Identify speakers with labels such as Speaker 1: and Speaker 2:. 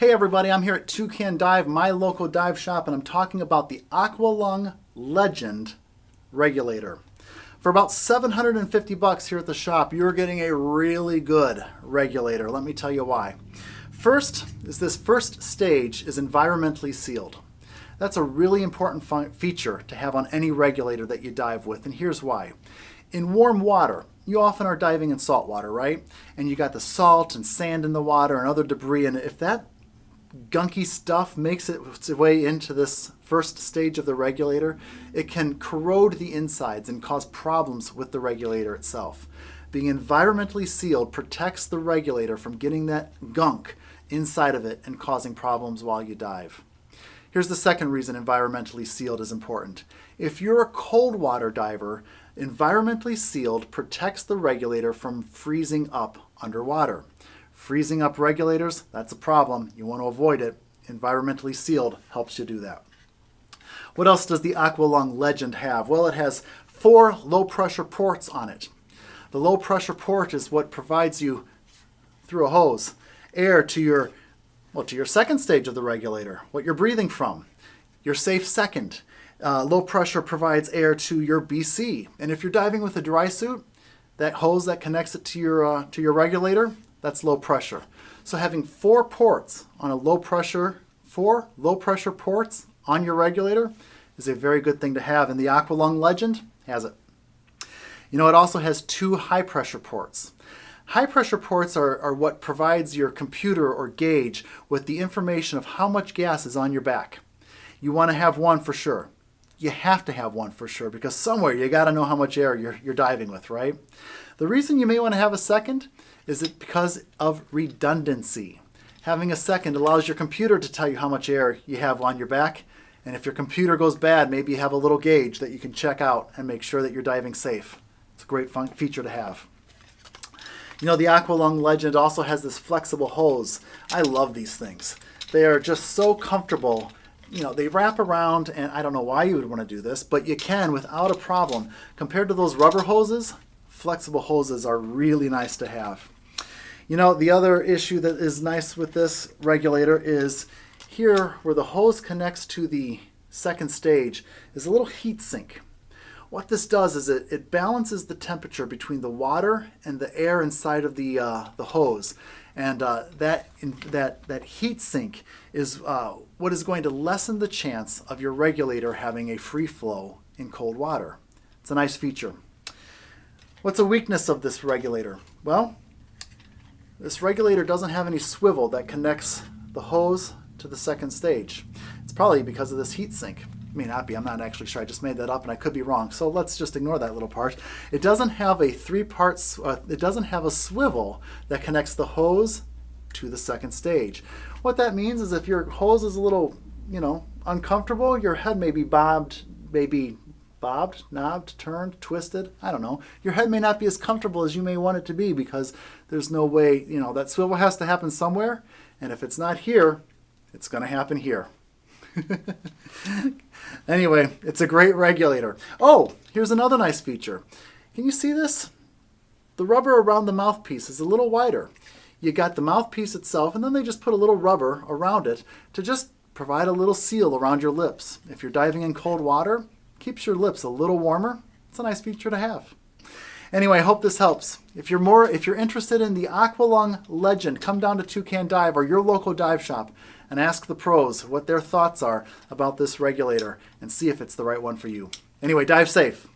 Speaker 1: Hey everybody, I'm here at Toucan Dive, my local dive shop, and I'm talking about the Aqua Lung Legend regulator. For about $750 here at the shop, you're getting a really good regulator. Let me tell you why. First is this first stage is environmentally sealed. That's a really important feature to have on any regulator that you dive with, and here's why. In warm water, you often are diving in salt water, right? And you got the salt and sand in the water and other debris, and if that gunky stuff makes its way into this first stage of the regulator, it can corrode the insides and cause problems with the regulator itself. Being environmentally sealed protects the regulator from getting that gunk inside of it and causing problems while you dive. Here's the second reason environmentally sealed is important. If you're a cold water diver, environmentally sealed protects the regulator from freezing up underwater. Freezing up regulators, that's a problem. You want to avoid it. Environmentally sealed helps you do that. What else does the Aqua Lung Legend have? Well, it has 4 low pressure ports on it. The low pressure port is what provides you, through a hose, air to your second stage of the regulator, what you're breathing from, your safe second. Low pressure provides air to your BC. And if you're diving with a dry suit, that hose that connects it to your regulator, that's low pressure. So having 4 ports on a low pressure, 4 low pressure ports on your regulator is a very good thing to have, and the Aqua Lung Legend has it. You know, it also has 2 high pressure ports. High pressure ports are what provides your computer or gauge with the information of how much gas is on your back. You want to have one for sure. You have to have one for sure, because somewhere you got to know how much air you're diving with, right? The reason you may want to have a second is it because of redundancy. Having a second allows your computer to tell you how much air you have on your back, and if your computer goes bad, maybe you have a little gauge that you can check out and make sure that you're diving safe. It's a great feature to have. You know, the Aqua Lung Legend also has this flexible hose. I love these things. They are just so comfortable. You know, they wrap around, and I don't know why you would want to do this, but you can without a problem. Compared to those rubber hoses, flexible hoses are really nice to have. You know, the other issue that is nice with this regulator is here where the hose connects to the second stage is a little heat sink. What this does is it balances the temperature between the water and the air inside of the hose. And that heat sink is what is going to lessen the chance of your regulator having a free flow in cold water. It's a nice feature. What's a weakness of this regulator? Well, this regulator doesn't have any swivel that connects the hose to the second stage. It's probably because of this heat sink. It may not be, I'm not actually sure. I just made that up and I could be wrong. So let's just ignore that little part. It doesn't have a it doesn't have a swivel that connects the hose to the second stage. What that means is if your hose is a little, uncomfortable, your head may be bobbed, knobbed, turned, twisted, I don't know. Your head may not be as comfortable as you may want it to be because there's no way, that swivel has to happen somewhere, and if it's not here, it's going to happen here. Anyway, it's a great regulator. Oh, here's another nice feature. Can you see this? The rubber around the mouthpiece is a little wider. You got the mouthpiece itself, and then they just put a little rubber around it to just provide a little seal around your lips. If you're diving in cold water, keeps your lips a little warmer. It's a nice feature to have. Anyway, I hope this helps. If you're interested in the Aqua Lung Legend, come down to Toucan Dive or your local dive shop and ask the pros what their thoughts are about this regulator and see if it's the right one for you. Anyway, dive safe.